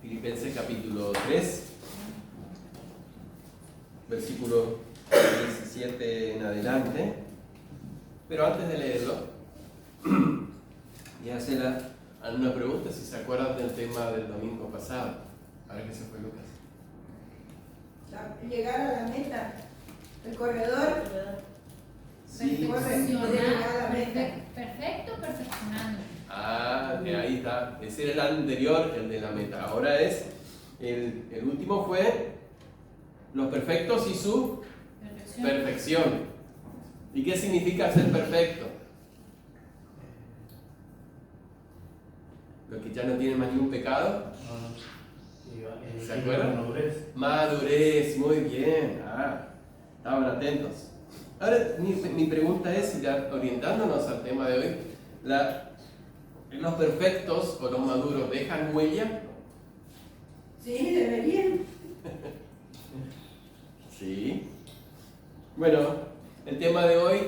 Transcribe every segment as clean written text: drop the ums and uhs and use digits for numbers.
Filipenses capítulo 3, versículo 17 en adelante. Pero antes de leerlo, y hacer una pregunta, si se acuerdan del tema del domingo pasado. A ver qué se fue, Lucas. Llegar a la meta. El corredor. Sí. Perfecto, perfeccionando. Que ahí está. Ese era el anterior, el de la meta. Ahora es, el último fue los perfectos y su perfección. ¿Y qué significa ser perfecto? Los que ya no tienen más ningún pecado. ¿Se acuerdan? Madurez, muy bien. Estaban atentos. Ahora, mi pregunta es, ya orientándonos al tema de hoy, ¿los perfectos o los maduros dejan huella? Sí, deberían. Sí. Bueno, el tema de hoy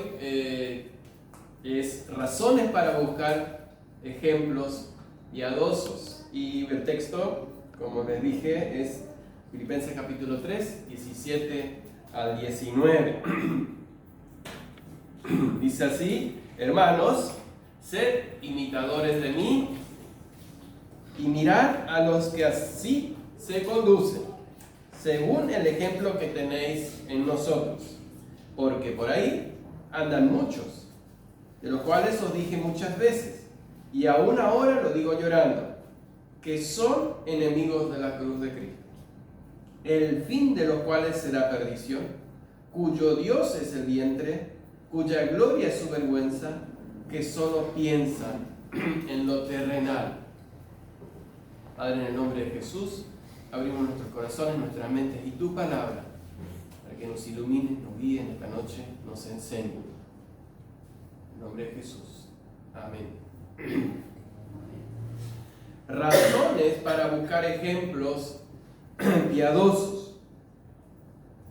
es razones para buscar ejemplos piadosos. Y el texto, como les dije, es Filipenses capítulo 3, 17 al 19. Dice así: hermanos, sed imitadores de mí y mirad a los que así se conducen, según el ejemplo que tenéis en nosotros. Porque por ahí andan muchos, de los cuales os dije muchas veces, y aún ahora lo digo llorando, que son enemigos de la cruz de Cristo, el fin de los cuales será perdición, cuyo Dios es el vientre, cuya gloria es su vergüenza, que solo piensan en lo terrenal. Padre, en el nombre de Jesús, abrimos nuestros corazones, nuestras mentes y tu palabra, para que nos ilumine, nos guíe en esta noche, nos enseñe. En el nombre de Jesús. Amén. Razones para buscar ejemplos piadosos.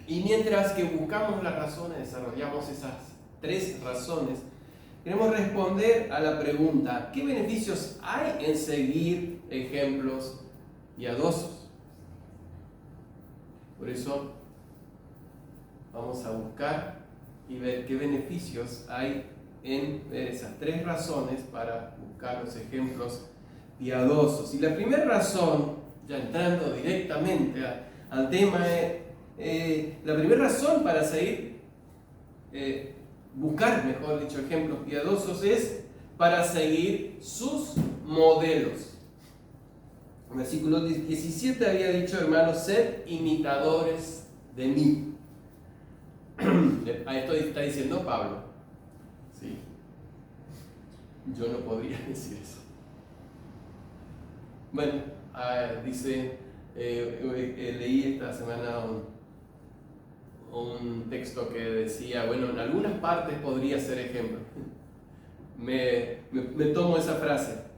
Y mientras que buscamos las razones, desarrollamos esas 3 razones, queremos responder a la pregunta: ¿qué beneficios hay en seguir ejemplos piadosos? Por eso vamos a buscar y ver qué beneficios hay en ver esas 3 razones para buscar los ejemplos piadosos. Y la primera razón, ya entrando directamente al tema, la primera razón para seguir, buscar, mejor dicho, ejemplos piadosos es para seguir sus modelos. En el versículo 17 había dicho: hermanos, sed imitadores de mí. A esto está diciendo Pablo. Sí. Yo no podría decir eso. Bueno, dice, leí esta semana un texto que decía, bueno, en algunas partes podría ser ejemplo. Me tomo esa frase.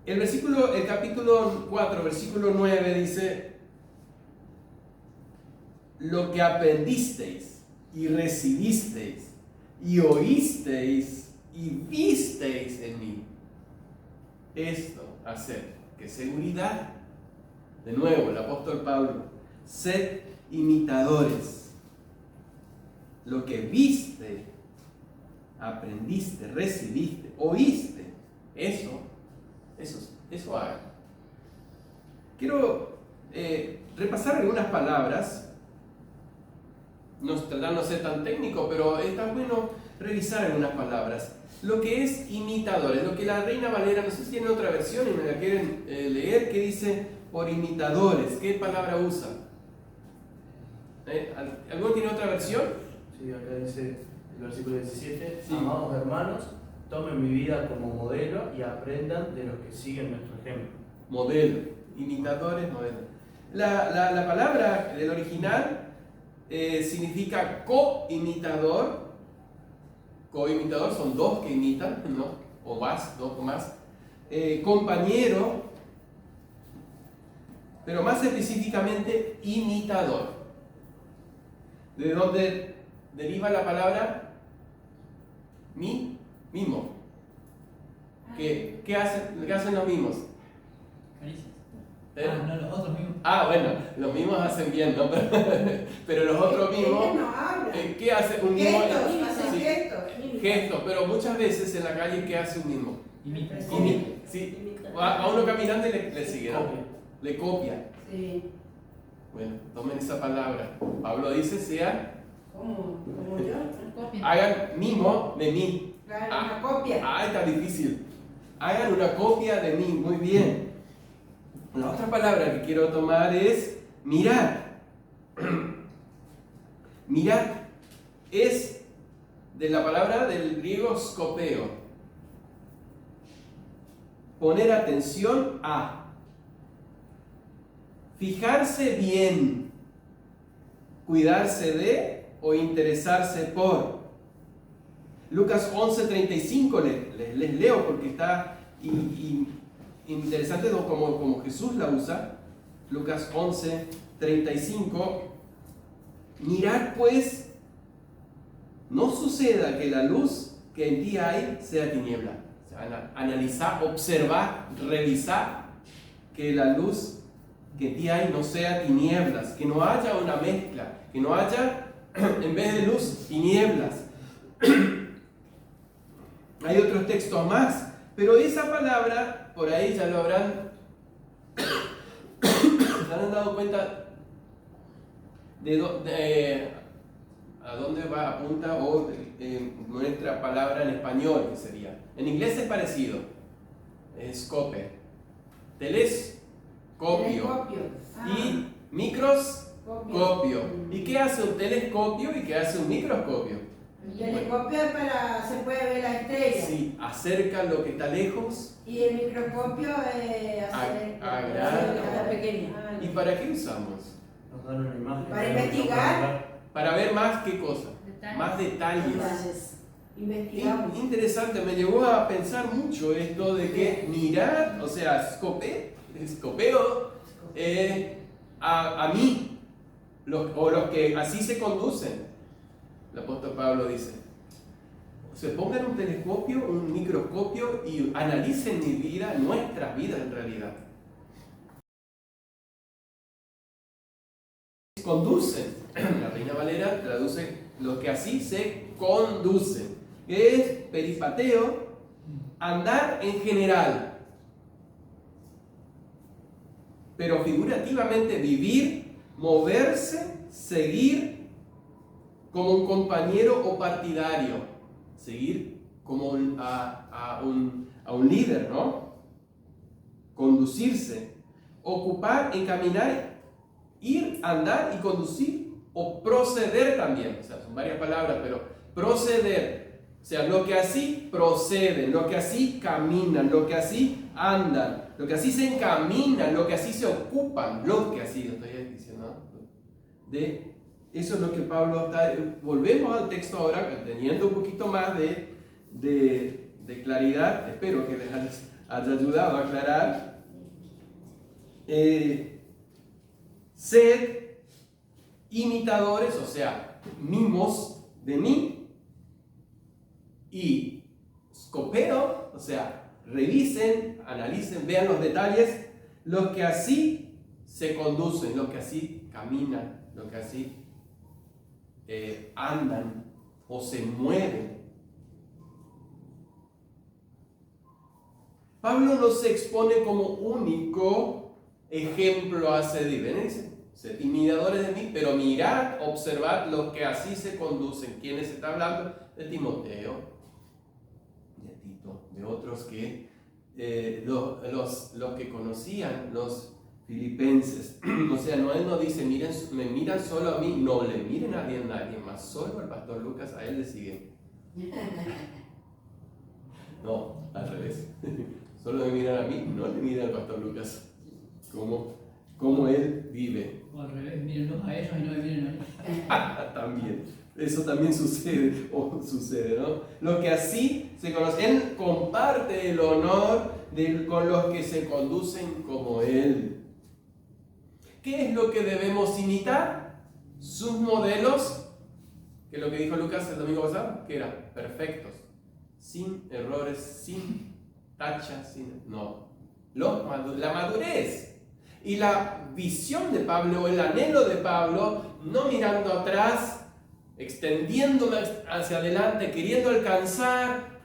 El capítulo 4, versículo 9 dice: lo que aprendisteis y recibisteis y oísteis y visteis en mí, esto hacer. ¿Qué seguridad? De nuevo, el apóstol Pablo: sed imitadores. Lo que viste, aprendiste, recibiste, oíste, eso haga. Quiero repasar algunas palabras. Tratar no ser tan técnico, pero está bueno revisar algunas palabras. Lo que es imitadores, lo que la Reina Valera, no sé si tiene otra versión y me la quieren leer, que dice por imitadores. ¿Qué palabra usa? ¿Alguno tiene otra versión? Sí, acá dice el versículo 17: sí. Amados hermanos, tomen mi vida como modelo y aprendan de los que siguen nuestro ejemplo. Modelo, imitadores, modelo. La palabra del original significa co-imitador. Co-imitador son 2 que imitan, ¿no? O más, 2 o más. Compañero, pero más específicamente imitador. ¿De dónde deriva la palabra mimo? ¿Qué hacen los mimos? No, los otros mismos. Bueno, los mismos hacen bien, ¿no? Pero los otros mismos, Ellos no hablan. ¿qué hace un mimo? Gestos, hacen Sí, gestos. gestos, pero muchas veces en la calle, ¿qué hace un mimo? Imita. Sí, a uno caminando y le sigue, ¿no? Copia. Le copia. Sí. Bueno, tomen esa palabra. Pablo dice, sean, Como yo. Copia. hagan mimo de mí. Claro, una copia. Está difícil. Hagan una copia de mí, muy bien. La otra palabra que quiero tomar es mirar. Mirar es de la palabra del griego skopeo. Poner atención a. Fijarse bien. Cuidarse de o interesarse por. Lucas 11:35 les leo porque está interesante como Jesús la usa. Lucas 11:35. Mirad pues, no suceda que la luz que en ti hay sea tiniebla. O sea, analizar, observar, revisar que la luz que en ti hay no sea tinieblas, que no haya una mezcla, que no haya en vez de luz tinieblas. Hay otros textos más, pero esa palabra, por ahí ya lo habrán dado cuenta de a dónde va apunta o nuestra palabra en español, que sería. En inglés es parecido, es scope, telescopio Telescopio. y microscopio. ¿Y qué hace un telescopio y qué hace un microscopio? El telescopio es para, se puede ver la estrella. Sí, acerca lo que está lejos. Y el microscopio es hacer Agranda. la pequeña. ¿Y para qué usamos? Nos dan una imagen. Para investigar. Para ver más qué cosa, Detalles. más detalles. Entonces, investigamos. Interesante, me llevó a pensar mucho esto de que mirar, o sea, escopeo a mí, o los que así se conducen. El apóstol Pablo dice, se pongan un telescopio, un microscopio y analicen mi vida, nuestras vidas en realidad. Conducen. La Reina Valera traduce lo que así se conducen, que es peripateo, andar en general, pero figurativamente vivir, moverse, seguir como un compañero o partidario, seguir como a un líder, ¿no? Conducirse, ocupar, encaminar, ir, andar y conducir, o proceder también, o sea, son varias palabras, pero proceder, o sea, lo que así proceden, lo que así caminan, lo que así andan, lo que así se encaminan, lo que así se ocupan, lo que así, estoy diciendo, de eso es lo que Pablo está, volvemos al texto ahora, teniendo un poquito más de claridad, espero que les haya ayudado a aclarar. Sed imitadores, o sea, mimos de mí, y scopeo, o sea, revisen, analicen, vean los detalles, los que así se conducen, los que así caminan, los que así andan o se mueven. Pablo no se expone como único ejemplo a seguir. ¿Ven? Dice, sed imitadores de mí, pero mirad, observad los que así se conducen. ¿Quiénes está hablando? De Timoteo, de Tito, de otros que los que conocían los filipenses. O sea, él no dice, miren, me miran solo a mí, no le miren a nadie más, solo al pastor Lucas, a él le siguen. No, al revés. Solo me miran a mí, no le miran al pastor Lucas. Cómo él vive. O al revés, mírenlos a ellos y no me miren a mí. También. Eso también sucede, ¿no? Lo que así se conoce. Él comparte el honor con los que se conducen como él. ¿Qué es lo que debemos imitar? Sus modelos, que es lo que dijo Lucas el domingo pasado, que eran perfectos, sin errores, sin tachas, no. La madurez. Y la visión de Pablo, el anhelo de Pablo, no mirando atrás, extendiéndome hacia adelante, queriendo alcanzar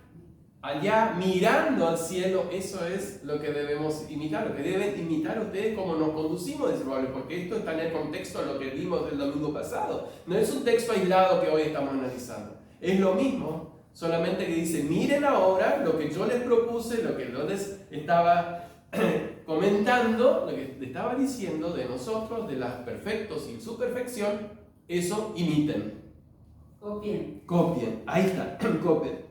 allá, mirando al cielo, eso es lo que debemos imitar, lo que deben imitar ustedes como nos conducimos, dice Pablo, porque esto está en el contexto de lo que vimos el domingo pasado. No es un texto aislado que hoy estamos analizando. Es lo mismo, solamente que dice, miren ahora lo que yo les propuse, lo que yo les estaba comentando, lo que les estaba diciendo de nosotros, de los perfectos y su perfección, eso imiten. Copien, ahí está, copien.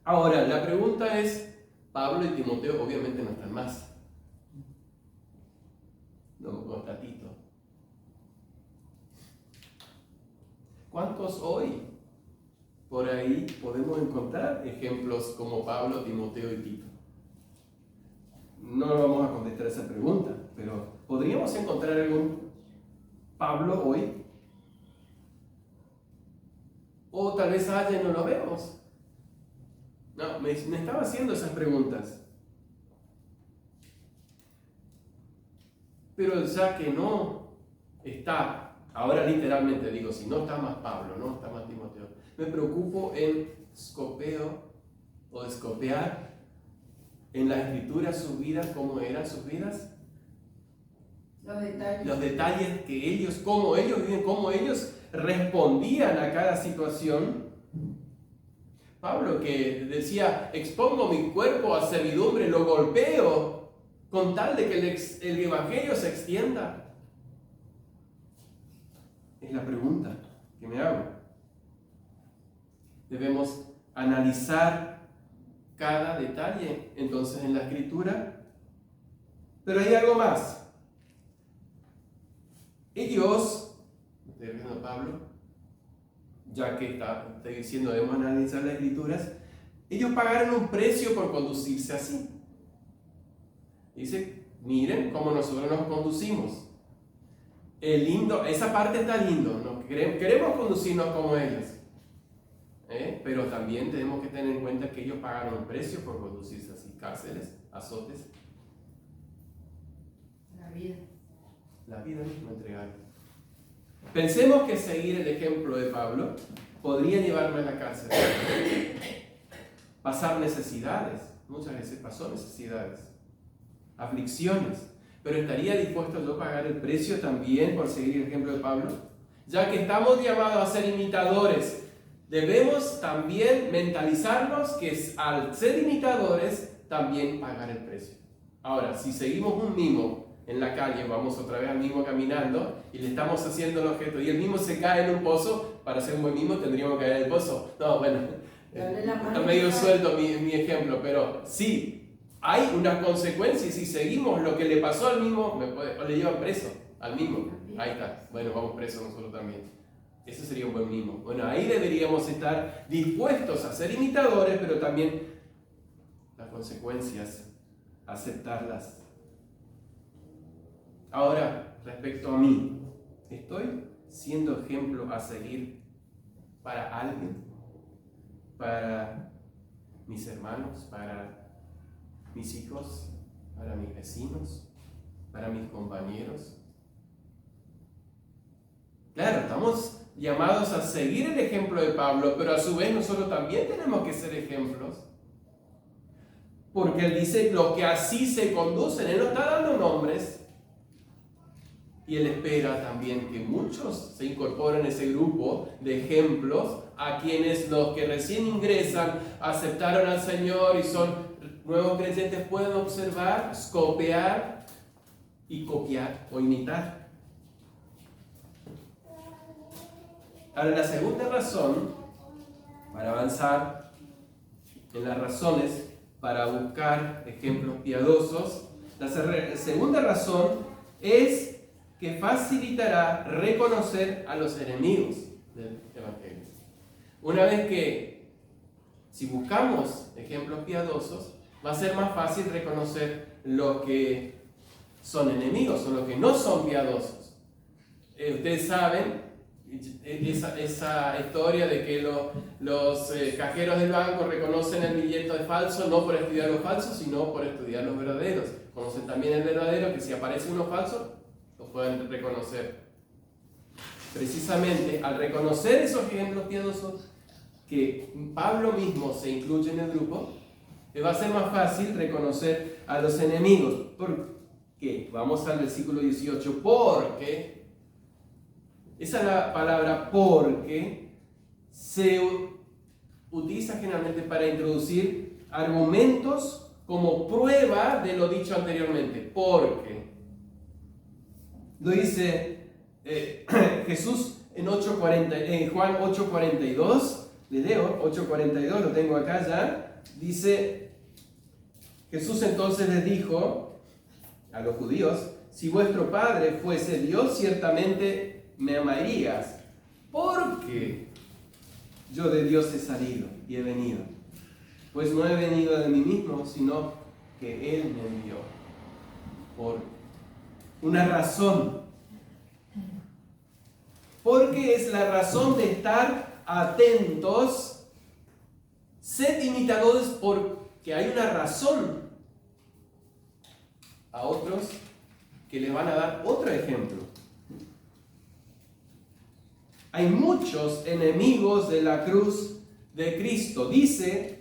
Ahora, la pregunta es, Pablo y Timoteo obviamente no están más. No está Tito. ¿Cuántos hoy por ahí podemos encontrar ejemplos como Pablo, Timoteo y Tito? No vamos a contestar esa pregunta, pero ¿podríamos encontrar algún Pablo hoy? O tal vez haya y no lo vemos. No, me estaba haciendo esas preguntas. Pero ya que no está, ahora literalmente digo, si no está más Pablo, no está más Timoteo, me preocupo en escopear en la escritura sus vidas, cómo eran sus vidas. Los detalles que ellos, cómo ellos viven, cómo ellos respondían a cada situación. Pablo que decía, expongo mi cuerpo a servidumbre, lo golpeo con tal de que el evangelio se extienda. Es la pregunta que me hago. Debemos analizar cada detalle entonces en la escritura. Pero hay algo más. Ellos, estoy viendo a Pablo, ya que estoy diciendo debemos analizar las escrituras, ellos pagaron un precio por conducirse así. Dice, miren cómo nosotros nos conducimos. Esa parte está lindo, queremos conducirnos como ellos. Pero también tenemos que tener en cuenta que ellos pagaron un precio por conducirse así, cárceles, azotes. La vida misma entregaron. Pensemos que seguir el ejemplo de Pablo podría llevarme a la cárcel. Pasar necesidades, muchas veces pasó necesidades, aflicciones, pero ¿estaría dispuesto yo a pagar el precio también por seguir el ejemplo de Pablo? Ya que estamos llamados a ser imitadores, debemos también mentalizarnos que al ser imitadores, también pagar el precio. Ahora, si seguimos un mimo en la calle, vamos otra vez al mimo caminando y le estamos haciendo el objeto y el mimo se cae en un pozo, para ser un buen mimo tendríamos que caer en el pozo. No, bueno, está medio suelto mi ejemplo, pero sí, hay una consecuencia y si seguimos lo que le pasó al mimo, le llevan preso al mimo. Ahí está, bueno, vamos presos nosotros también. Eso sería un buen mimo. Bueno, ahí deberíamos estar dispuestos a ser imitadores, pero también las consecuencias, aceptarlas. Ahora, respecto a mí, ¿estoy siendo ejemplo a seguir para alguien? ¿Para mis hermanos? ¿Para mis hijos? ¿Para mis vecinos? ¿Para mis compañeros? Claro, estamos llamados a seguir el ejemplo de Pablo, pero a su vez nosotros también tenemos que ser ejemplos. Porque él dice, los que así se conducen, él no está dando nombres. Y él espera también que muchos se incorporen a ese grupo de ejemplos a quienes los que recién ingresan, aceptaron al Señor y son nuevos creyentes, pueden observar, copiar y copiar o imitar. Ahora, la segunda razón para avanzar en las razones para buscar ejemplos piadosos, la segunda razón es que facilitará reconocer a los enemigos del Evangelio. Una vez que, si buscamos ejemplos piadosos, va a ser más fácil reconocer los que son enemigos o los que no son piadosos. Ustedes saben, esa historia de que los cajeros del banco reconocen el billete de falso no por estudiar los falsos, sino por estudiar los verdaderos. Conocen también el verdadero, que si aparece uno falso, lo pueden reconocer. Precisamente al reconocer esos ejemplos piadosos, que Pablo mismo se incluye en el grupo, le va a ser más fácil reconocer a los enemigos. ¿Por qué? Vamos al versículo 18. Porque, esa es la palabra porque, se utiliza generalmente para introducir argumentos como prueba de lo dicho anteriormente. Porque, lo dice Jesús en Juan 8:42, le leo 8:42, lo tengo acá ya, dice, Jesús entonces les dijo a los judíos: si vuestro Padre fuese Dios, ciertamente me amarías, porque yo de Dios he salido y he venido, pues no he venido de mí mismo, sino que Él me envió, por una razón. Porque es la razón de estar atentos, sed imitadores, porque hay una razón a otros que les van a dar otro ejemplo. Hay muchos enemigos de la cruz de Cristo. Dice,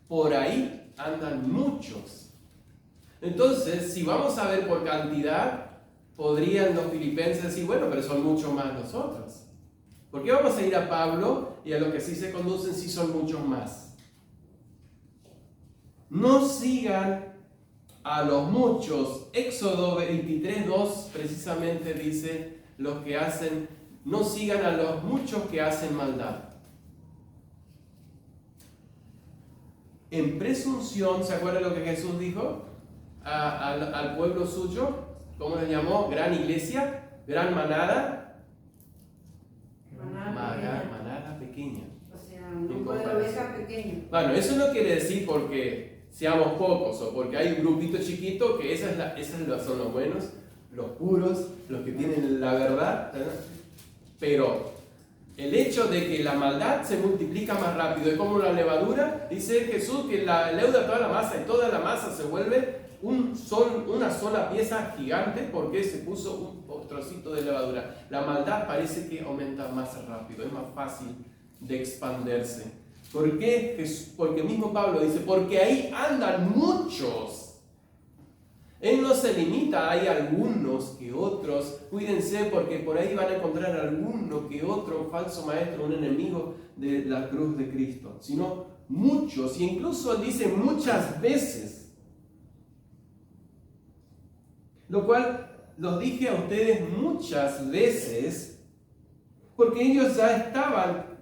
por ahí andan muchos. Entonces, si vamos a ver por cantidad, podrían los filipenses decir, bueno, pero son mucho más nosotros. ¿Por qué vamos a ir a Pablo y a los que sí se conducen si son muchos más? No sigan a los muchos. Éxodo 23:2 precisamente dice, los que hacen, no sigan a los muchos que hacen maldad. En presunción, ¿se acuerdan lo que Jesús dijo al pueblo suyo? ¿Cómo le llamó? Gran iglesia, gran manada. Manada pequeña. O sea, un grupo de ovejas pequeño. Bueno, eso no quiere decir porque seamos pocos o porque hay un grupito chiquito, que esos son los buenos, los puros, los que tienen la verdad, ¿verdad? Pero el hecho de que la maldad se multiplica más rápido, es como la levadura, dice Jesús que la leuda toda la masa y toda la masa se vuelve una sola pieza gigante porque se puso un trocito de levadura. La maldad parece que aumenta más rápido, es más fácil de expandirse. ¿Por qué? Porque mismo Pablo dice, porque ahí andan muchos. Él no se limita, hay algunos que otros, cuídense porque por ahí van a encontrar alguno que otro falso maestro, un enemigo de la cruz de Cristo, sino muchos, y incluso dice muchas veces. Lo cual los dije a ustedes muchas veces, porque ellos ya estaban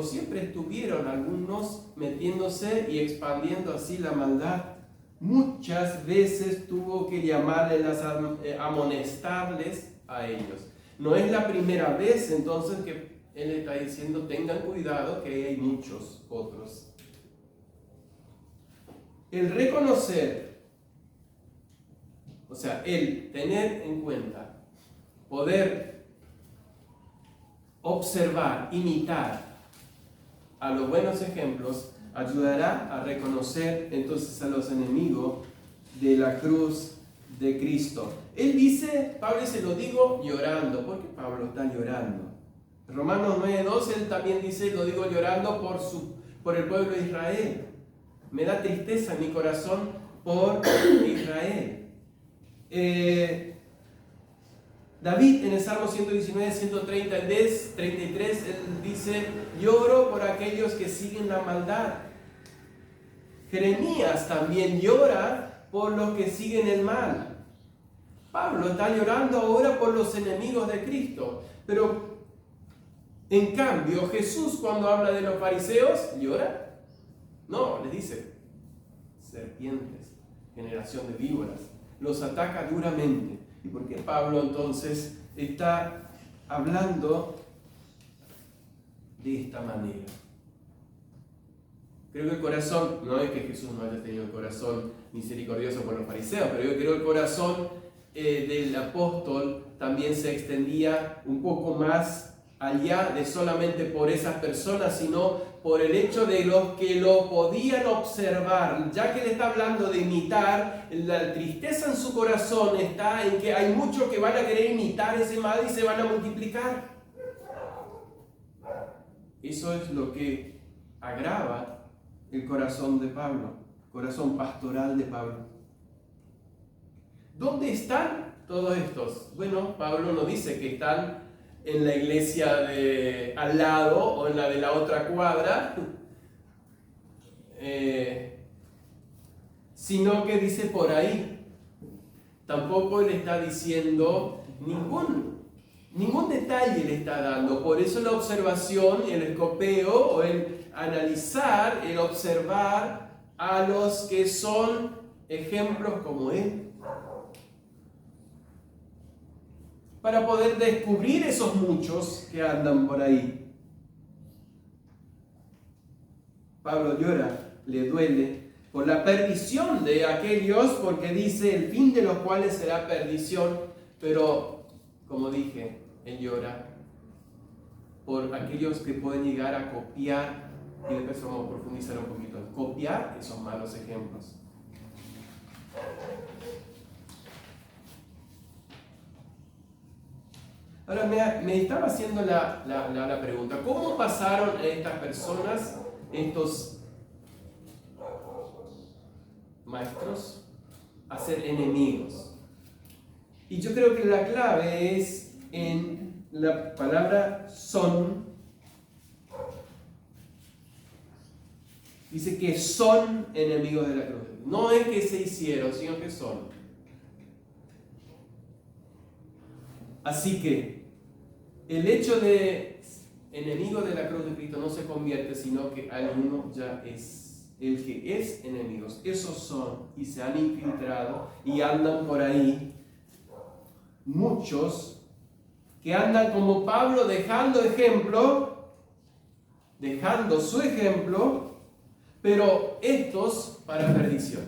siempre estuvieron algunos metiéndose y expandiendo así la maldad. Muchas veces tuvo que llamarles, amonestarles a ellos. No es la primera vez entonces que él está diciendo, tengan cuidado que hay muchos otros. El reconocer, o sea, el tener en cuenta, poder observar, imitar a los buenos ejemplos, ayudará a reconocer entonces a los enemigos de la cruz de Cristo. Él dice, Pablo dice, lo digo llorando. ¿Por qué Pablo está llorando? Romanos 9:12, él también dice, lo digo llorando por el pueblo de Israel. Me da tristeza en mi corazón por Israel. David en el Salmo 119, 133, él dice, lloro por aquellos que siguen la maldad. Jeremías también llora por los que siguen el mal. Pablo está llorando ahora por los enemigos de Cristo. Pero en cambio, Jesús cuando habla de los fariseos, ¿llora? No, les dice, serpientes, generación de víboras. Los ataca duramente. ¿Y por qué Pablo entonces está hablando de esta manera? Creo que el corazón, no es que Jesús no haya tenido el corazón misericordioso por los fariseos, pero yo creo que el corazón del apóstol también se extendía un poco más allá de solamente por esas personas, sino por el hecho de los que lo podían observar. Ya que él está hablando de imitar, la tristeza en su corazón está en que hay muchos que van a querer imitar ese mal y se van a multiplicar. Eso es lo que agrava el corazón de Pablo, corazón pastoral de Pablo. ¿Dónde están todos estos? Bueno, Pablo nos dice que están en la iglesia de al lado o en la de la otra cuadra, sino que dice por ahí. Tampoco le está diciendo ningún detalle le está dando. Por eso la observación, el escopeo o el analizar, el observar a los que son ejemplos como él, para poder descubrir esos muchos que andan por ahí. Pablo llora, le duele por la perdición de aquellos, porque dice el fin de los cuales será perdición, pero como dije, él llora por aquellos que pueden llegar a copiar, y después vamos a profundizar un poquito, copiar esos malos ejemplos. Ahora me estaba haciendo la pregunta, ¿cómo pasaron estas personas, estos maestros, a ser enemigos? Y yo creo que la clave es en la palabra son. Dice que son enemigos de la cruz. No es que se hicieron, sino que son. Así que el hecho de enemigo de la cruz de Cristo no se convierte, sino que alguno ya es el que es enemigos. Esos son y se han infiltrado y andan por ahí. Muchos que andan como Pablo dejando su ejemplo, pero estos para perdición.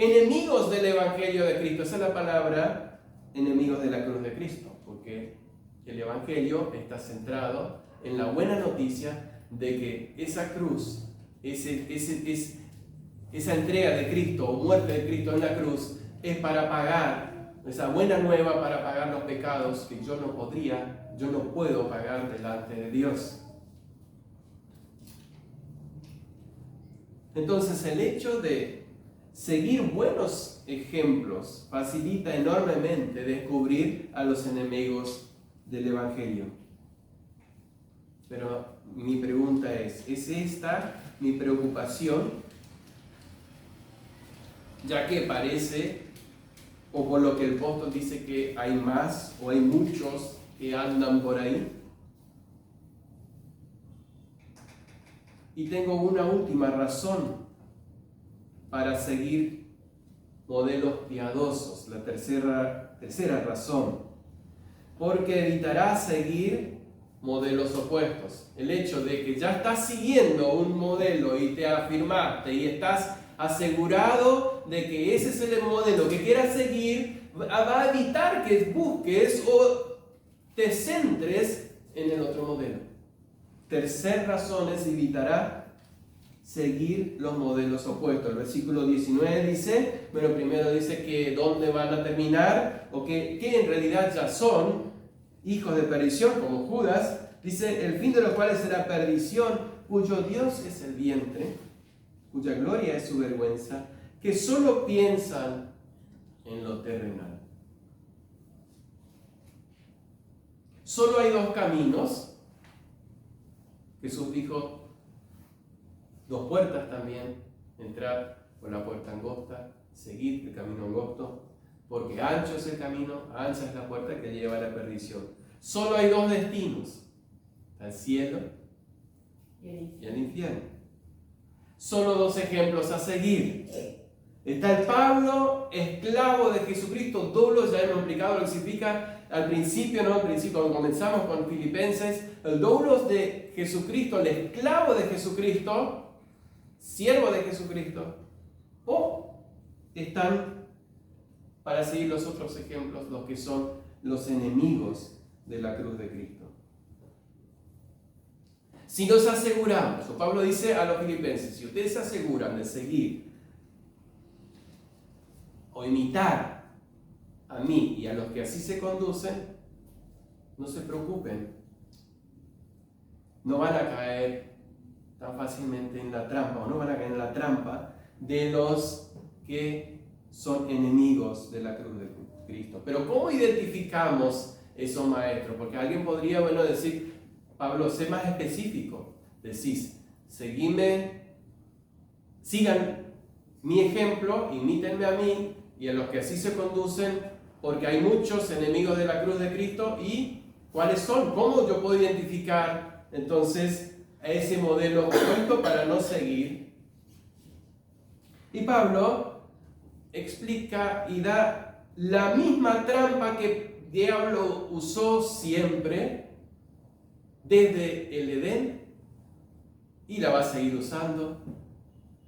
Enemigos del Evangelio de Cristo, esa es la palabra, enemigos de la cruz de Cristo, porque el Evangelio está centrado en la buena noticia de que esa cruz, esa entrega de Cristo o muerte de Cristo en la cruz es para pagar, esa buena nueva para pagar los pecados que yo no puedo pagar delante de Dios. Entonces el hecho de seguir buenos ejemplos facilita enormemente descubrir a los enemigos del Evangelio. Pero mi pregunta ¿es esta mi preocupación? Ya que parece, o por lo que el apóstol dice que hay más o hay muchos que andan por ahí. Y tengo una última razón para seguir modelos piadosos, la tercera razón, porque evitará seguir modelos opuestos. El hecho de que ya estás siguiendo un modelo y te afirmaste y estás asegurado de que ese es el modelo que quieras seguir, va a evitar que busques o te centres en el otro modelo. Tercera razón es evitará seguir los modelos opuestos. El versículo 19 dice, bueno, primero dice que dónde van a terminar, o que en realidad ya son hijos de perdición, como Judas. Dice, el fin de los cuales será perdición, cuyo Dios es el vientre, cuya gloria es su vergüenza, que solo piensan en lo terrenal. Solo hay dos caminos. Jesús dijo, dos puertas también, entrar por la puerta angosta, seguir el camino angosto, porque ancho es el camino, ancha es la puerta que lleva a la perdición. Solo hay dos destinos, al cielo y al infierno. Solo dos ejemplos a seguir. Está el Pablo, esclavo de Jesucristo, doulos, ya hemos explicado lo que significa al principio, cuando comenzamos con Filipenses, el doulos de Jesucristo, el esclavo de Jesucristo, siervo de Jesucristo, o están, para seguir los otros ejemplos, los que son los enemigos de la cruz de Cristo. Si nos aseguramos, o Pablo dice a los filipenses, si ustedes se aseguran de seguir o imitar a mí y a los que así se conducen, no se preocupen, no van a caer tan fácilmente en la trampa, o no van a caer en la trampa de los que son enemigos de la cruz de Cristo. Pero ¿cómo identificamos esos maestros? Porque alguien podría, decir, Pablo, sé más específico. Decís, sigan mi ejemplo, imítenme a mí y a los que así se conducen, porque hay muchos enemigos de la cruz de Cristo. ¿Y cuáles son? ¿Cómo yo puedo identificar entonces a ese modelo opuesto para no seguir? Y Pablo explica y da la misma trampa que el diablo usó siempre desde el Edén y la va a seguir usando.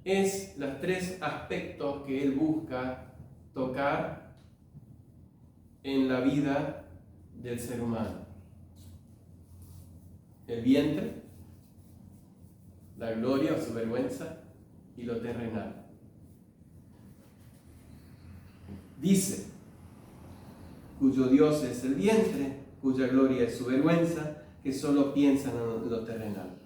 Es los 3 aspectos que él busca tocar en la vida del ser humano: el vientre, la gloria o su vergüenza y lo terrenal. Dice, cuyo Dios es el vientre, cuya gloria es su vergüenza, que solo piensan en lo terrenal.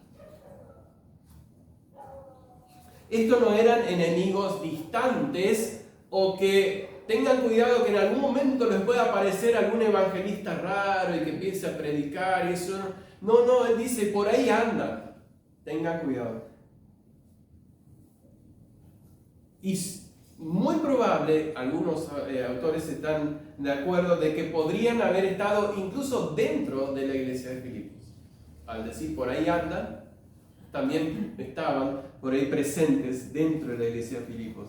Estos no eran enemigos distantes o que tengan cuidado que en algún momento les pueda aparecer algún evangelista raro y que empiece a predicar y eso. No, él dice, por ahí andan, tengan cuidado. Y muy probable, algunos autores están de acuerdo de que podrían haber estado incluso dentro de la iglesia de Filipos. Al decir por ahí andan, también estaban por ahí presentes dentro de la iglesia de Filipos.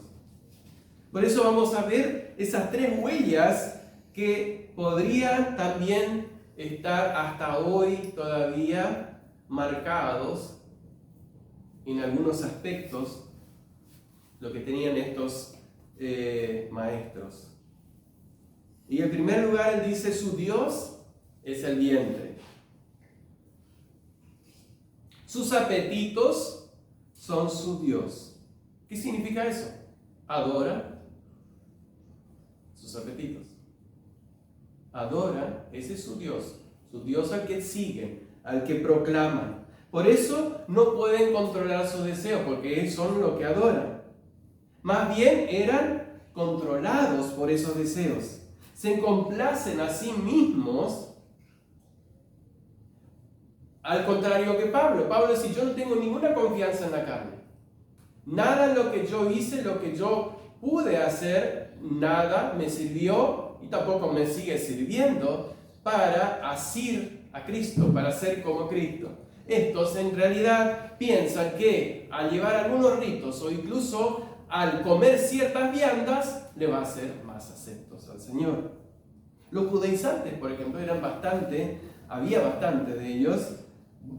Por eso vamos a ver esas 3 huellas que podrían también estar hasta hoy todavía marcados en algunos aspectos lo que tenían estos maestros. Y en primer lugar él dice, su Dios es el vientre. Sus apetitos son su Dios. ¿Qué significa eso? Adora sus apetitos. Adora, ese es su Dios al que siguen, al que proclaman. Por eso no pueden controlar sus deseos, porque son lo que adoran. Más bien eran controlados por esos deseos. Se complacen a sí mismos. Al contrario que Pablo. Pablo dice, yo no tengo ninguna confianza en la carne. Nada de lo que yo hice, lo que yo pude hacer, nada me sirvió y tampoco me sigue sirviendo para asir a Cristo, para ser como Cristo. Estos en realidad piensan que al llevar algunos ritos o incluso al comer ciertas viandas, le va a hacer más aceptos al Señor. Los judaizantes, por ejemplo, había bastante de ellos.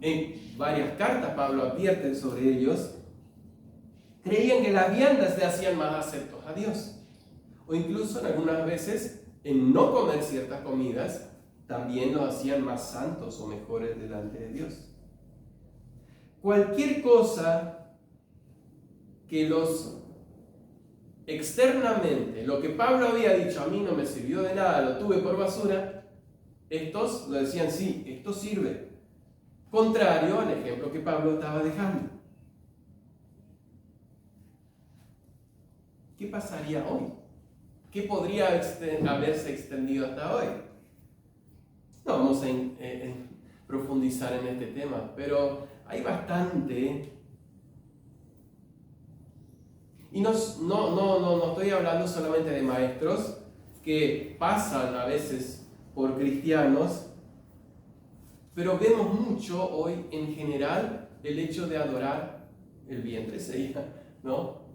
En varias cartas Pablo advierte sobre ellos. Creían que las viandas le hacían más aceptos a Dios. O incluso en algunas veces, en no comer ciertas comidas, también los hacían más santos o mejores delante de Dios. Cualquier cosa que los externamente, lo que Pablo había dicho, a mí no me sirvió de nada, lo tuve por basura, estos lo decían, sí, esto sirve. Contrario al ejemplo que Pablo estaba dejando. ¿Qué pasaría hoy? ¿Qué podría haberse extendido hasta hoy? No vamos a profundizar en este tema, pero hay bastante. Y no estoy hablando solamente de maestros que pasan a veces por cristianos, pero vemos mucho hoy en general el hecho de adorar el vientre, ¿no?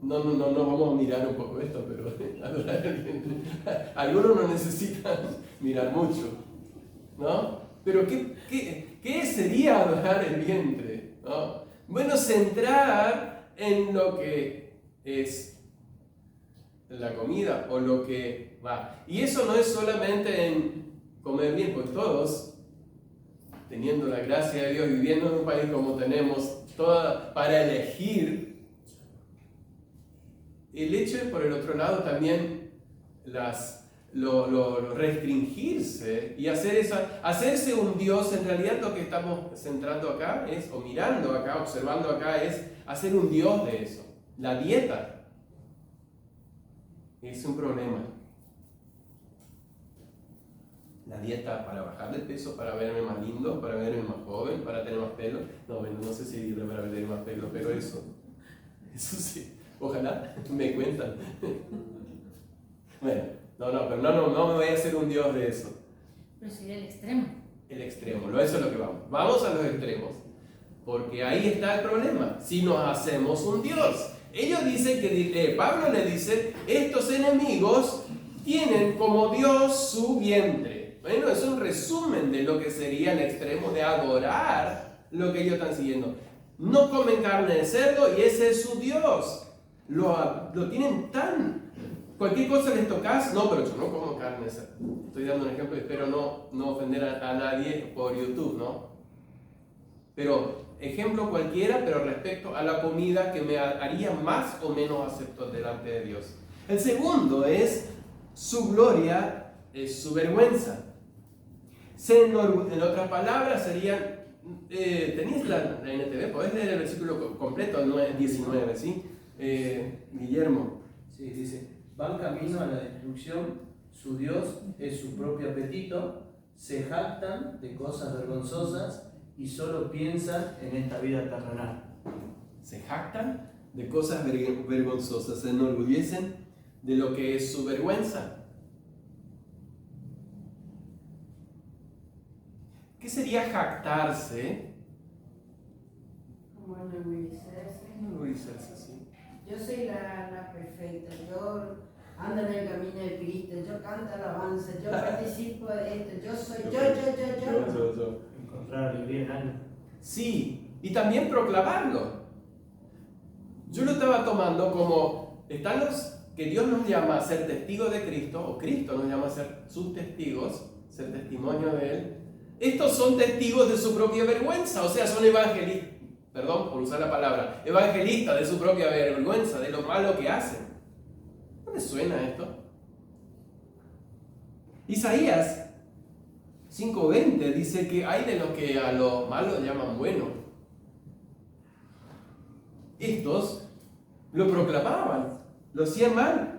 No vamos a mirar un poco esto, pero adorar el vientre. Algunos no necesitan mirar mucho, ¿no? Pero ¿qué sería adorar el vientre? ¿No? Bueno, centrar en lo que es la comida o lo que va. Y eso no es solamente en comer bien, pues todos, teniendo la gracia de Dios, viviendo en un país como tenemos, para elegir, el hecho de, por el otro lado, también lo restringirse y hacerse un Dios. En realidad lo que estamos centrando acá es, o mirando acá, observando acá, es hacer un Dios de eso. La dieta es un problema. La dieta para bajar de peso, para verme más lindo, para verme más joven, para tener más pelo. No, bueno, no sé si dieta para tener más pelo, pero eso sí. Ojalá me cuentan. Bueno, pero no me voy a hacer un Dios de eso. Pero sería el extremo. El extremo, eso es lo que vamos. Vamos a los extremos. Porque ahí está el problema. Si nos hacemos un Dios. Ellos dicen que, Pablo le dice, estos enemigos tienen como Dios su vientre. Bueno, es un resumen de lo que sería el extremo de adorar lo que ellos están siguiendo. No comen carne de cerdo y ese es su Dios. Lo tienen tan... Cualquier cosa les tocas, no, pero yo no como carne de cerdo. Estoy dando un ejemplo y espero no ofender a nadie por YouTube, ¿no? Pero ejemplo cualquiera, pero respecto a la comida que me haría más o menos acepto delante de Dios. El segundo es su gloria, es su vergüenza. En otras palabras serían, tenéis la NTV, podés leer el versículo completo, 19, ¿sí? Guillermo. Sí, dice, van camino a la destrucción, su Dios es su propio apetito, se jactan de cosas vergonzosas y solo piensan en esta vida terrenal. Se jactan de cosas vergonzosas, se enorgullecen de lo que es su vergüenza. ¿Qué sería jactarse? Como enorgullecerse. Enorgullecerse, sí. Yo soy la perfecta, yo ando en el camino de Cristo, yo canto alabanza, yo participo de esto, yo soy yo. Encontrar alegría en algo. Sí, y también proclamarlo. Yo lo estaba tomando como, están los que Dios nos llama a ser testigos de Cristo, o Cristo nos llama a ser sus testigos, ser testimonio de Él. Estos son testigos de su propia vergüenza, o sea, son evangelistas, perdón por usar la palabra, evangelistas de su propia vergüenza, de lo malo que hacen. ¿No les suena esto? Isaías 5:20 dice que hay de los que a lo malo llaman bueno. Estos lo proclamaban, lo hacían mal.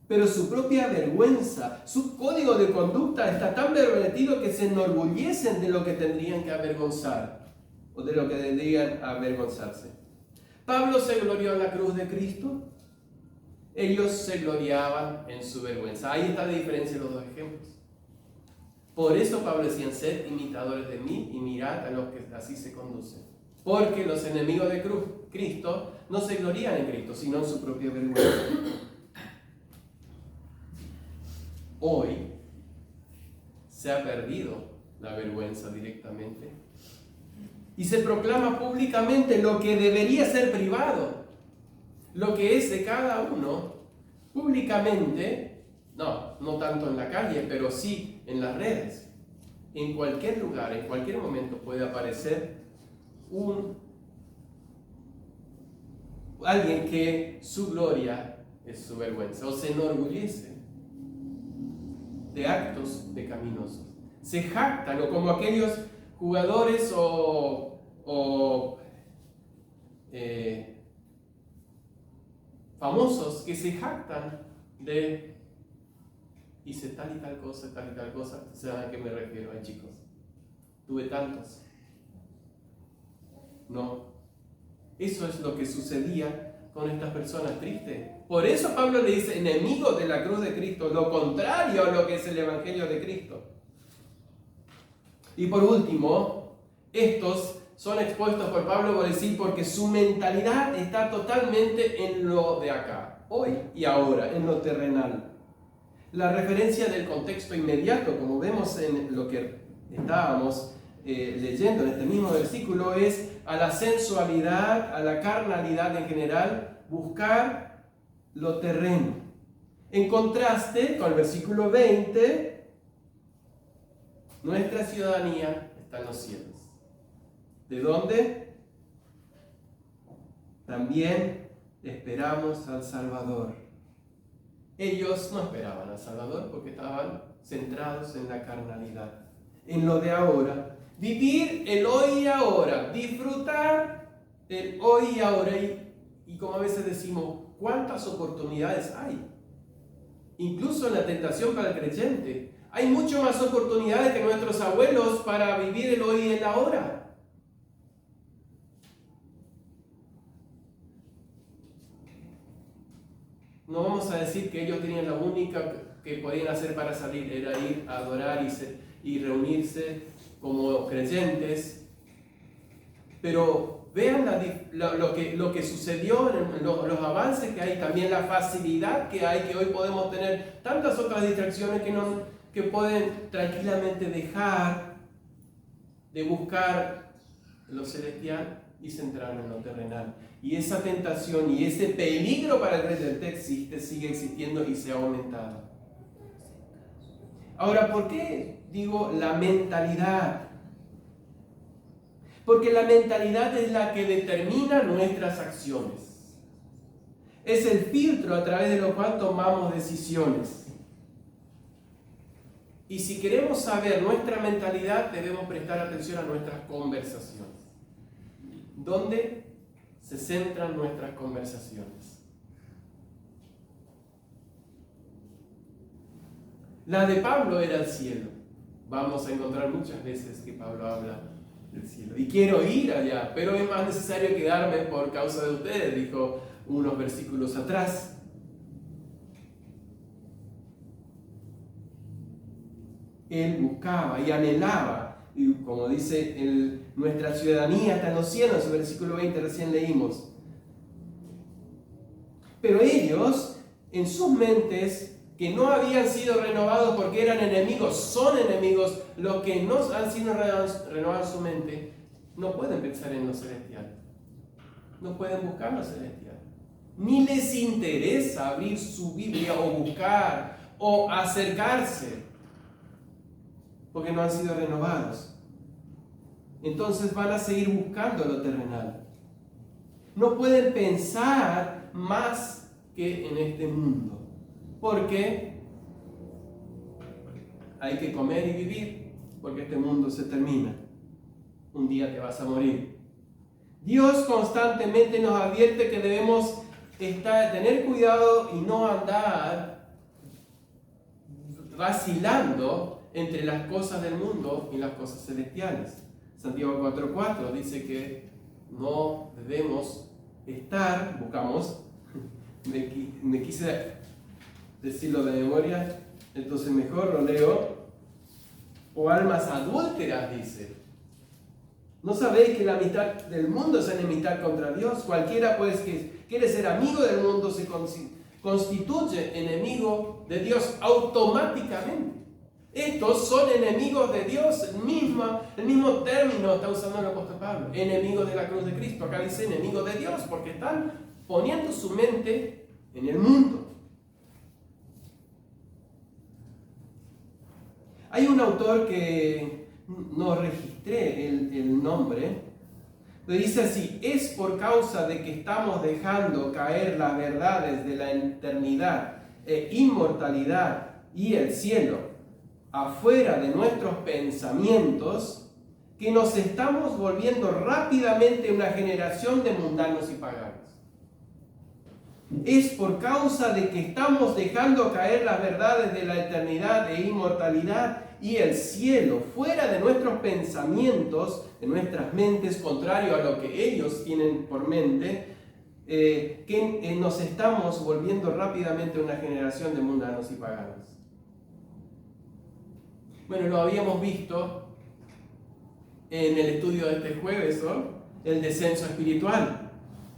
Pero su propia vergüenza, su código de conducta está tan pervertido que se enorgullecen de lo que tendrían que avergonzar o de lo que tendrían avergonzarse. Pablo se glorió en la cruz de Cristo. Ellos se gloriaban en su vergüenza. Ahí está la diferencia de los dos ejemplos. Por eso Pablo decía, sed imitadores de mí y mirad a los que así se conducen. Porque los enemigos de Cristo no se glorían en Cristo, sino en su propia vergüenza. Hoy se ha perdido la vergüenza directamente y se proclama públicamente lo que debería ser privado, lo que es de cada uno, públicamente, no tanto en la calle, pero sí en las redes. En cualquier lugar, en cualquier momento puede aparecer alguien que su gloria es su vergüenza o se enorgullece de actos pecaminosos. Se jactan, o como aquellos jugadores famosos que se jactan de hice tal y tal cosa, ¿saben a qué me refiero? Ay, chicos, tuve tantos. No, eso es lo que sucedía con estas personas tristes. Por eso Pablo le dice enemigos de la cruz de Cristo, lo contrario a lo que es el evangelio de Cristo. Y por último, estos son expuestos por Pablo por decir porque su mentalidad está totalmente en lo de acá, hoy y ahora, en lo terrenal. La referencia del contexto inmediato, como vemos en lo que estábamos leyendo en este mismo versículo, es a la sensualidad, a la carnalidad en general, buscar lo terreno, En contraste con el versículo 20, nuestra ciudadanía está en los cielos. ¿De dónde? También esperamos al Salvador. Ellos no esperaban al Salvador porque estaban centrados en la carnalidad, en lo de ahora. Vivir el hoy y ahora, disfrutar el hoy y ahora. Y como a veces decimos, ¿cuántas oportunidades hay? Incluso en la tentación para el creyente. Hay mucho más oportunidades que nuestros abuelos para vivir el hoy y el ahora. No vamos a decir que ellos tenían la única que podían hacer para salir, era ir a adorar y reunirse como creyentes. Pero vean lo que sucedió, los avances que hay, también la facilidad que hay, que hoy podemos tener tantas otras distracciones que pueden tranquilamente dejar de buscar lo celestial y centrarnos en lo terrenal. Y esa tentación y ese peligro para el creyente existe, sigue existiendo y se ha aumentado. Ahora, ¿por qué digo la mentalidad? Porque la mentalidad es la que determina nuestras acciones. Es el filtro a través de lo cual tomamos decisiones. Y si queremos saber nuestra mentalidad, debemos prestar atención a nuestras conversaciones. ¿Dónde se centran nuestras conversaciones? La de Pablo era el cielo. Vamos a encontrar muchas veces que Pablo habla del cielo. Y quiero ir allá, pero es más necesario quedarme por causa de ustedes, dijo unos versículos atrás. Él buscaba y anhelaba, y como dice nuestra ciudadanía está en los cielos, el versículo 20 recién leímos. Pero ellos, en sus mentes, que no habían sido renovados porque eran enemigos, son enemigos, los que no han sido renovados en su mente, no pueden pensar en lo celestial, no pueden buscar lo celestial, ni les interesa abrir su Biblia o buscar o acercarse, porque no han sido renovados. Entonces van a seguir buscando lo terrenal. No pueden pensar más que en este mundo, porque hay que comer y vivir, porque este mundo se termina. Un día te vas a morir. Dios constantemente nos advierte que debemos tener cuidado y no andar vacilando entre las cosas del mundo y las cosas celestiales. Santiago 4:4 dice que no debemos estar, me quise decirlo de memoria, entonces mejor lo leo, o almas adúlteras, dice. ¿No sabéis que la amistad del mundo es enemistad contra Dios? Cualquiera pues que quiere ser amigo del mundo se constituye enemigo de Dios automáticamente. Estos son enemigos de Dios, el mismo término está usando el apóstol Pablo, enemigos de la cruz de Cristo. Acá dice enemigos de Dios porque están poniendo su mente en el mundo. Hay un autor que no registré el nombre, pero dice así: es por causa de que estamos dejando caer las verdades de la eternidad e inmortalidad y el cielo afuera de nuestros pensamientos, que nos estamos volviendo rápidamente una generación de mundanos y paganos. Es por causa de que estamos dejando caer las verdades de la eternidad e inmortalidad y el cielo fuera de nuestros pensamientos, de nuestras mentes, contrario a lo que ellos tienen por mente, que nos estamos volviendo rápidamente una generación de mundanos y paganos. Bueno, lo habíamos visto en el estudio de este jueves, ¿no? El descenso espiritual.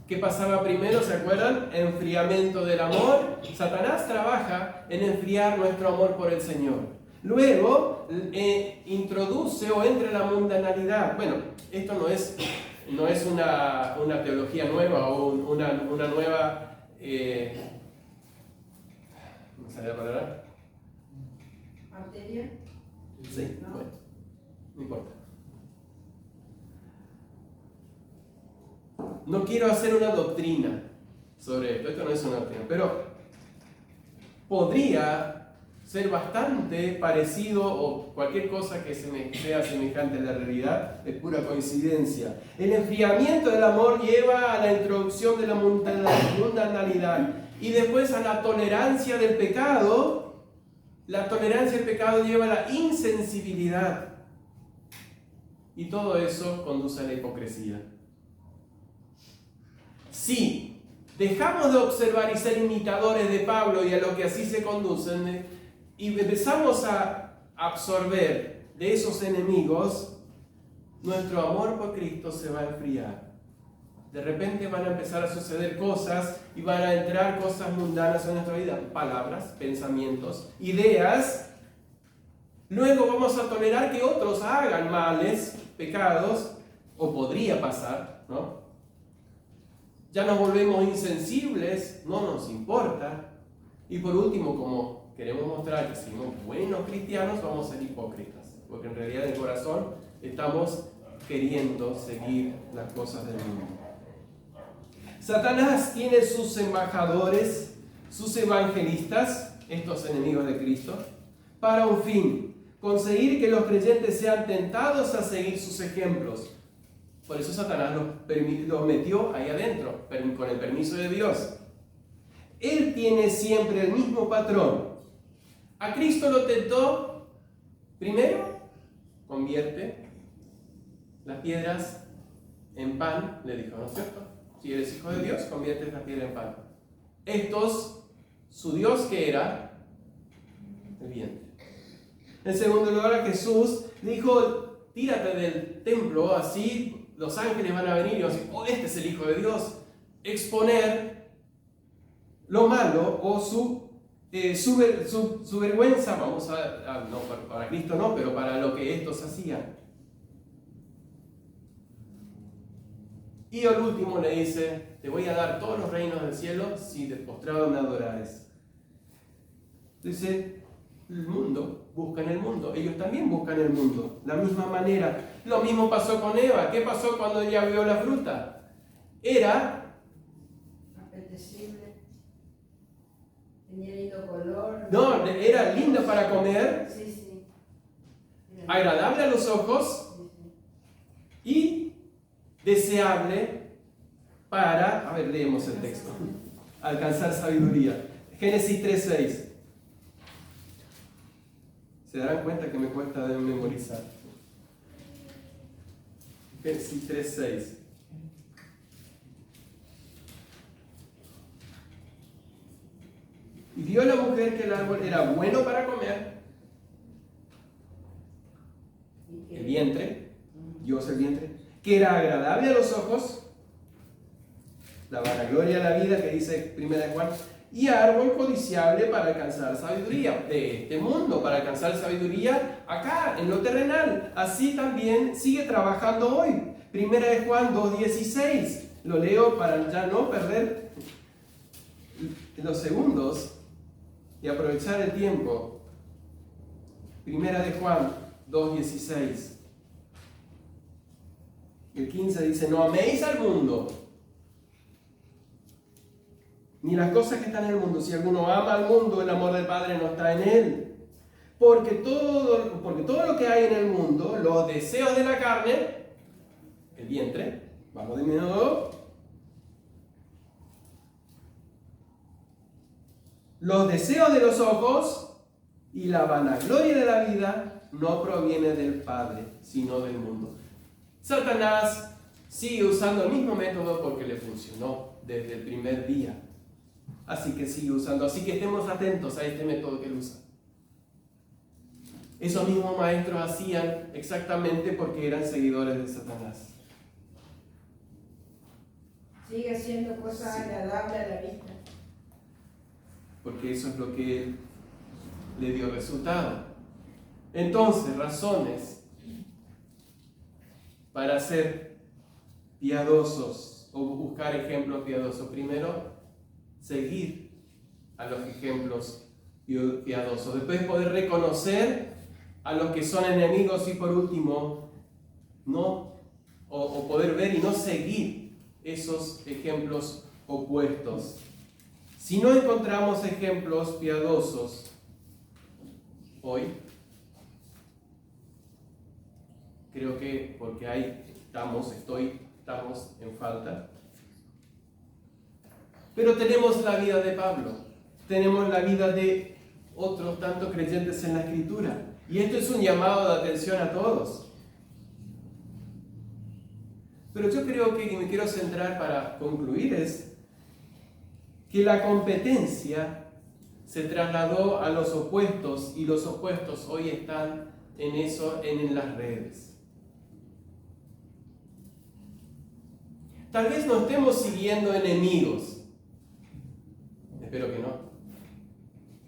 ¿Qué pasaba primero? ¿Se acuerdan? Enfriamiento del amor. Satanás trabaja en enfriar nuestro amor por el Señor. Luego introduce o entra en la mundanalidad. Bueno, esto no es una teología nueva o una nueva, no ¿Sale la palabra? ¿Arteria? Sí, No. bueno, no importa. No quiero hacer una doctrina sobre esto no es una doctrina, pero podría ser bastante parecido o cualquier cosa que sea semejante a la realidad es pura coincidencia. El enfriamiento del amor lleva a la introducción de la mundanalidad y después a la tolerancia del pecado. La tolerancia del pecado lleva a la insensibilidad y todo eso conduce a la hipocresía. Si dejamos de observar y ser imitadores de Pablo y a lo que así se conducen y empezamos a absorber de esos enemigos, nuestro amor por Cristo se va a enfriar. De repente van a empezar a suceder cosas y van a entrar cosas mundanas en nuestra vida, palabras, pensamientos, ideas. Luego vamos a tolerar que otros hagan males, pecados, o podría pasar, ¿no? Ya nos volvemos insensibles, no nos importa. Y por último, como queremos mostrar que somos buenos cristianos, vamos a ser hipócritas, porque en realidad en el corazón estamos queriendo seguir las cosas del mundo. Satanás tiene sus embajadores, sus evangelistas, estos enemigos de Cristo, para un fin: conseguir que los creyentes sean tentados a seguir sus ejemplos. Por eso Satanás los metió ahí adentro, con el permiso de Dios. Él tiene siempre el mismo patrón. A Cristo lo tentó, primero, convierte las piedras en pan, le dijo, ¿no es cierto? Si eres hijo de Dios, convierte la piedra en pan. Estos, su Dios que era, el vientre. En segundo lugar, a Jesús dijo, tírate del templo, así los ángeles van a venir y van a decir, oh, este es el Hijo de Dios. Exponer lo malo o su vergüenza, vamos no, para Cristo no, pero para lo que estos hacían. Y al último le dice, te voy a dar todos los reinos del cielo si de postrado me adorares. Dice, el mundo, buscan el mundo, ellos también buscan el mundo, la misma manera. Lo mismo pasó con Eva. ¿Qué pasó cuando ella vio la fruta? Era apetecible, tenía lindo color. No, era linda para comer, Sí, sí. agradable a los ojos y deseable para, a ver, leemos el texto, alcanzar sabiduría. Génesis 3:6. Se darán cuenta que me cuesta de memorizar. Génesis 3:6. Y vio la mujer que el árbol era bueno para comer, el vientre, Dios el vientre, que era agradable a los ojos, la vanagloria de la vida que dice 1 Juan, y árbol codiciable para alcanzar sabiduría de este mundo, para alcanzar sabiduría acá, en lo terrenal. Así también sigue trabajando hoy. 1 Juan 2:16. Lo leo para ya no perder los segundos y aprovechar el tiempo. 1 Juan 2:16. El 15 dice, no améis al mundo, ni las cosas que están en el mundo. Si alguno ama al mundo, el amor del Padre no está en él. Porque todo lo que hay en el mundo, los deseos de la carne, el vientre, vamos de nuevo, los deseos de los ojos y la vanagloria de la vida no proviene del Padre, sino del mundo. Satanás sigue usando el mismo método porque le funcionó desde el primer día. Así que sigue usando. Así que estemos atentos a este método que él usa. Esos mismos maestros hacían exactamente porque eran seguidores de Satanás. Sigue haciendo cosas agradables a la vista. Porque eso es lo que él le dio resultado. Entonces, razones para ser piadosos o buscar ejemplos piadosos. Primero, seguir a los ejemplos piadosos. Después poder reconocer a los que son enemigos y por último, no, o poder ver y no seguir esos ejemplos opuestos. Si no encontramos ejemplos piadosos hoy, creo que porque estamos en falta. Pero tenemos la vida de Pablo, tenemos la vida de otros tantos creyentes en la Escritura. Y esto es un llamado de atención a todos. Pero yo creo que me quiero centrar para concluir es que la competencia se trasladó a los opuestos y los opuestos hoy están en las redes. Tal vez no estemos siguiendo enemigos. Espero que no.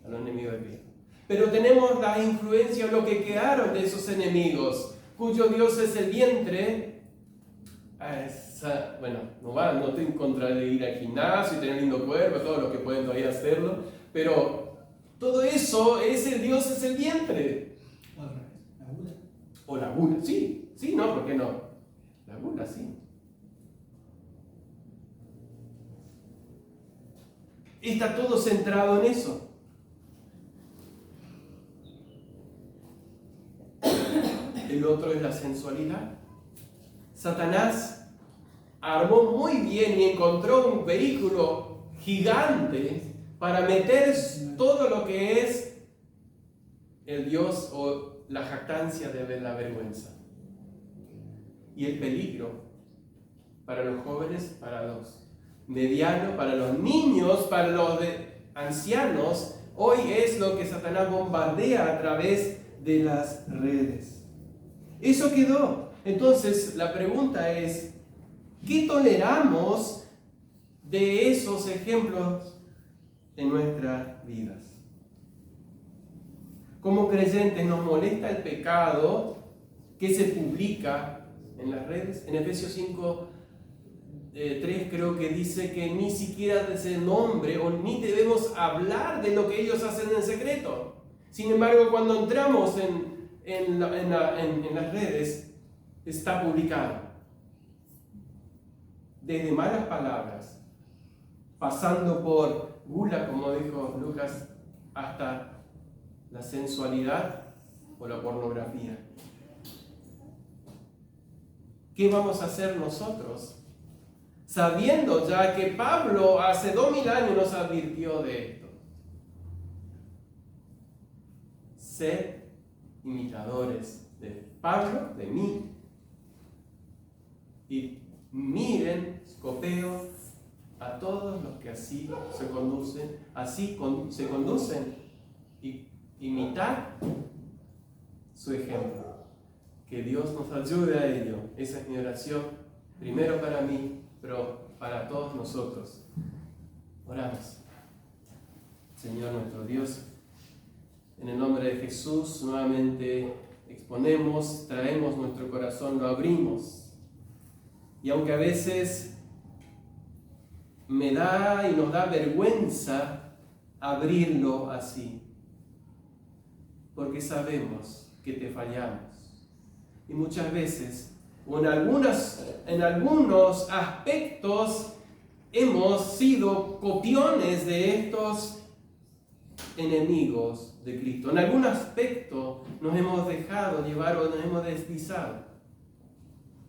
A los enemigos de Cristo. Pero tenemos la influencia o lo que quedaron de esos enemigos, cuyo Dios es el vientre. No estoy en contra de ir al gimnasio y tener lindo cuerpo, todos los que pueden todavía hacerlo, pero todo eso el Dios es el vientre. O al revés, la gula. O la gula, sí, no, ¿por qué no? La gula, sí. Está todo centrado en eso. El otro es la sensualidad. Satanás armó muy bien y encontró un vehículo gigante para meter todo lo que es el Dios o la jactancia de la vergüenza. Y el peligro para los jóvenes, para los medianos, para los niños, para los ancianos, hoy es lo que Satanás bombardea a través de las redes. Eso quedó. Entonces la pregunta es, ¿qué toleramos de esos ejemplos en nuestras vidas? Como creyentes nos molesta el pecado que se publica en las redes. En Efesios 5, 3 creo que dice que ni siquiera se nombre o ni debemos hablar de lo que ellos hacen en secreto. Sin embargo, cuando entramos en las redes, está publicado. Desde malas palabras, pasando por gula, como dijo Lucas, hasta la sensualidad o la pornografía. ¿Qué vamos a hacer nosotros? Sabiendo ya que Pablo hace 2000 años nos advirtió de esto. Sed imitadores de Pablo, de mí. Y miren, copio a todos los que así se conducen, se conducen, y imitar su ejemplo. Que Dios nos ayude a ello. Esa es mi oración, primero para mí, pero para todos nosotros. Oramos. Señor nuestro Dios, en el nombre de Jesús nuevamente exponemos, traemos nuestro corazón, lo abrimos. Y aunque a veces me da y nos da vergüenza abrirlo así, porque sabemos que te fallamos. Y muchas veces, o en algunos aspectos, hemos sido copiones de estos enemigos de Cristo. En algún aspecto nos hemos dejado llevar o nos hemos deslizado.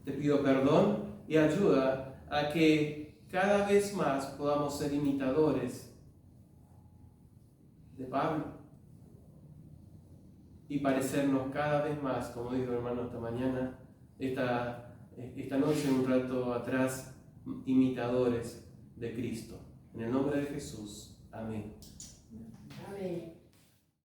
Te pido perdón y ayuda a que cada vez más podamos ser imitadores de Pablo y parecernos cada vez más, como dijo el hermano esta mañana, esta noche, un rato atrás, imitadores de Cristo. En el nombre de Jesús. Amén. Amén.